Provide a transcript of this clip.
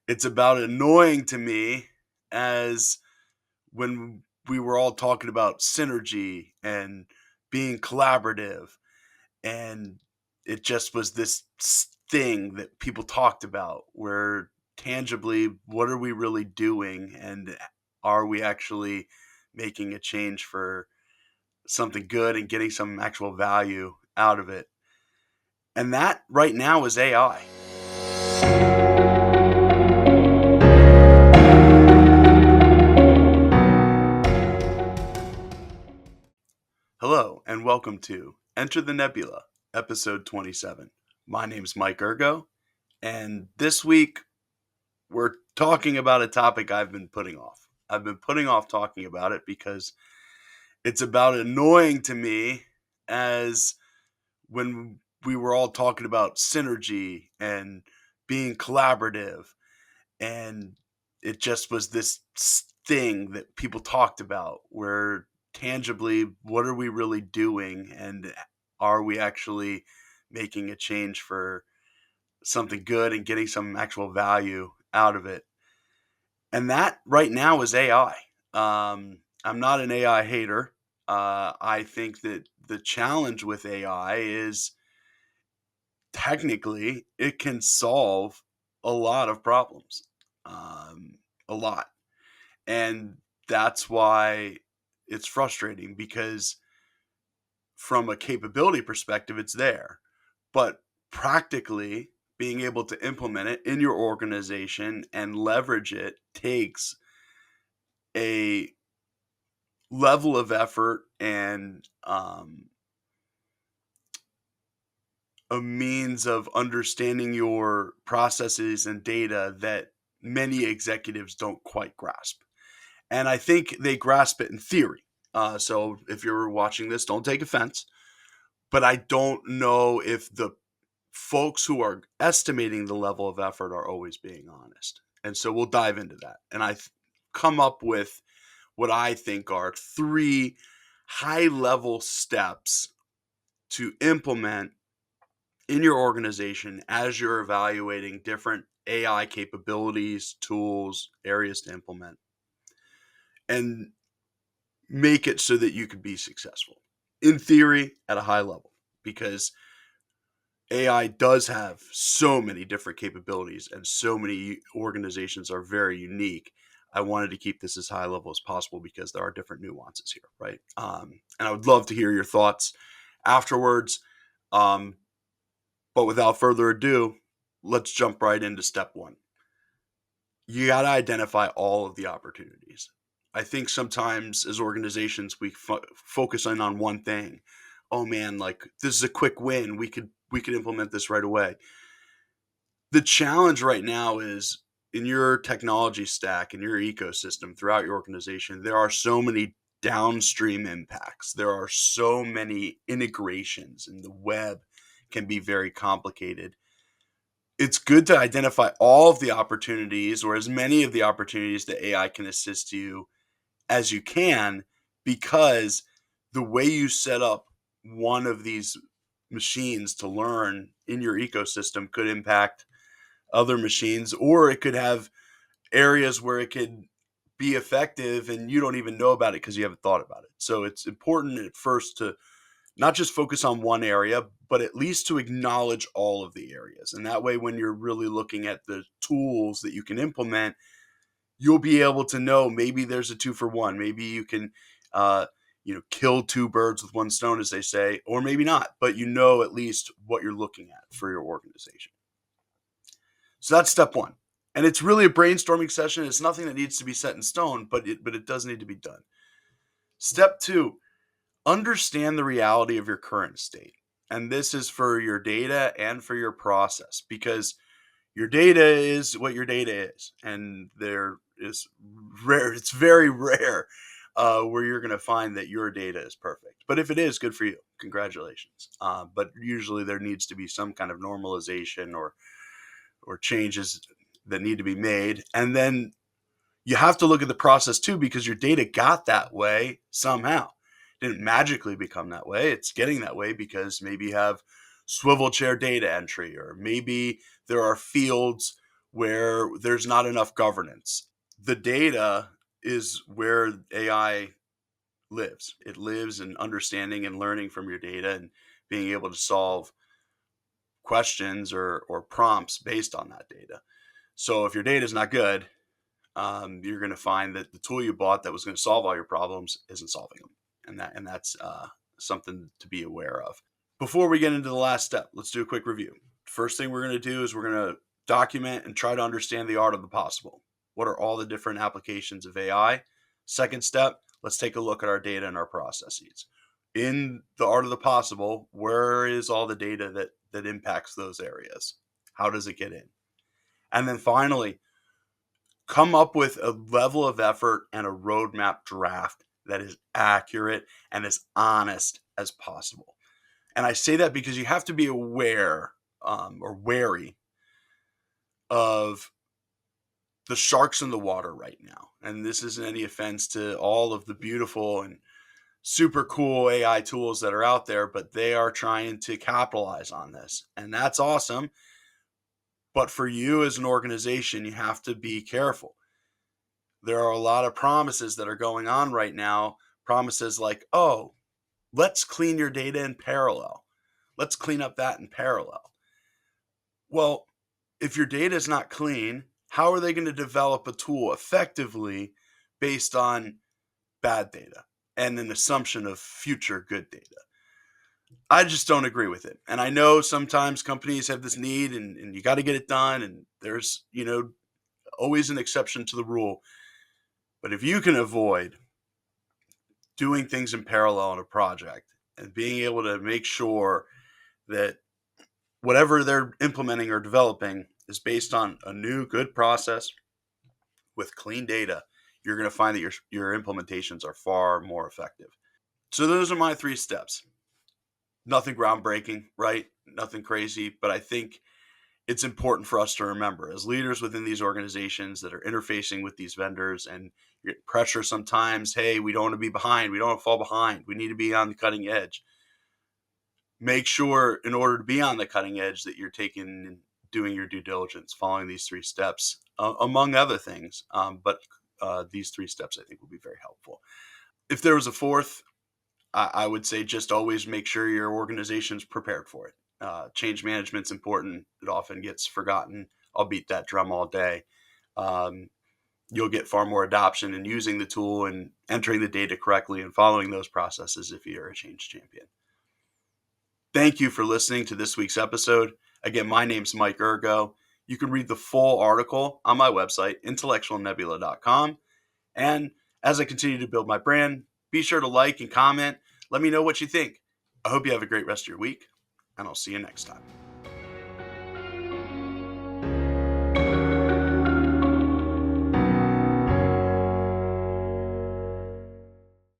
It's about annoying to me as when we were all talking about synergy and being collaborative, and it just was this thing that people talked about where tangibly, what are we really doing, and are we actually making a change for something good and getting some actual value out of it? And that right now is AI. Hello, and welcome to Enter the Nebula, episode 27. My name's Mike Ergo, and this week we're talking about a topic I've been putting off. I've been putting off talking about it because it's about annoying to me as when we were all talking about synergy and being collaborative, and it just was this thing that people talked about where tangibly, what are we really doing, and are we actually making a change for something good and getting some actual value out of it? And that right now is AI. I'm not an AI hater. I think that the challenge with AI is technically it can solve a lot of problems, a lot. And that's why it's frustrating, because from a capability perspective, it's there. But practically being able to implement it in your organization and leverage it takes a level of effort and a means of understanding your processes and data that many executives don't quite grasp. And I think they grasp it in theory. So if you're watching this, don't take offense. But I don't know if the folks who are estimating the level of effort are always being honest. And so we'll dive into that. And I've come up with what I think are three high level steps to implement in your organization as you're evaluating different AI capabilities, tools, areas to implement, and make it so that you can be successful in theory at a high level, because AI does have so many different capabilities and so many organizations are very unique. I wanted to keep this as high level as possible because there are different nuances here, right? And I would love to hear your thoughts afterwards. Um, but without further ado, let's jump right into step one. You got to identify all of the opportunities. I think sometimes as organizations we focus in on one thing. Oh man, like this is a quick win. We could implement this right away. The challenge right now is in your technology stack, in your ecosystem throughout your organization, there are so many downstream impacts. There are so many integrations, and the web can be very complicated. It's good to identify all of the opportunities, or as many of the opportunities that AI can assist you as you can, because the way you set up one of these machines to learn in your ecosystem could impact other machines, or it could have areas where it could be effective and you don't even know about it because you haven't thought about it. So it's important at first to not just focus on one area, but at least to acknowledge all of the areas. And that way, when you're really looking at the tools that you can implement, you'll be able to know maybe there's a two for one. Maybe you can, uh, kill two birds with one stone, as they say, or maybe not. But you know at least what you're looking at for your organization. So that's step one. And it's really a brainstorming session. It's nothing that needs to be set in stone, but it does need to be done. Step two, understand the reality of your current state. And this is for your data and for your process, because your data is what your data is. And there is rare, it's very rare where you're going to find that your data is perfect. But if it is, good for you. Congratulations. But usually there needs to be some kind of normalization or changes that need to be made. And then you have to look at the process too, because your data got that way somehow. It didn't magically become that way. It's getting that way because maybe you have swivel chair data entry, or maybe there are fields where there's not enough governance. The data is where AI lives. It lives in understanding and learning from your data and being able to solve questions or prompts based on that data. So if your data is not good, you're going to find that the tool you bought that was going to solve all your problems isn't solving them, and that's something to be aware of. Before we get into the last step, let's do a quick review. First thing we're going to do is we're going to document and try to understand the art of the possible. What are all the different applications of AI? Second step, let's take a look at our data and our processes. In the art of the possible, where is all the data that impacts those areas? How does it get in? And then finally, come up with a level of effort and a roadmap draft that is accurate and as honest as possible. And I say that because you have to be aware or wary of the sharks in the water right now. And this isn't any offense to all of the beautiful and super cool AI tools that are out there, but they are trying to capitalize on this. And that's awesome. But for you as an organization, you have to be careful. There are a lot of promises that are going on right now. Promises like, oh, let's clean your data in parallel. Let's clean up that in parallel. Well, if your data is not clean, how are they going to develop a tool effectively based on bad data and an assumption of future good data? I just don't agree with it. And I know sometimes companies have this need and you got to get it done. And there's, always an exception to the rule. But if you can avoid doing things in parallel on a project and being able to make sure that whatever they're implementing or developing is based on a new good process with clean data, you're going to find that your implementations are far more effective. So those are my 3 steps. Nothing groundbreaking, right? Nothing crazy, but I think it's important for us to remember as leaders within these organizations that are interfacing with these vendors, and you get pressure sometimes. Hey, we don't want to be behind. We don't want to fall behind. We need to be on the cutting edge. Make sure in order to be on the cutting edge that you're taking and doing your due diligence, following these 3 steps, among other things. But these 3 steps I think will be very helpful. If there was a fourth, I would say just always make sure your organization's prepared for it. Change management's important. It often gets forgotten. I'll beat that drum all day. You'll get far more adoption in using the tool and entering the data correctly and following those processes if you're a change champion. Thank you for listening to this week's episode. Again, my name's Mike Ergo. You can read the full article on my website, intellectualnebula.com. And as I continue to build my brand, be sure to like and comment. Let me know what you think. I hope you have a great rest of your week, and I'll see you next time.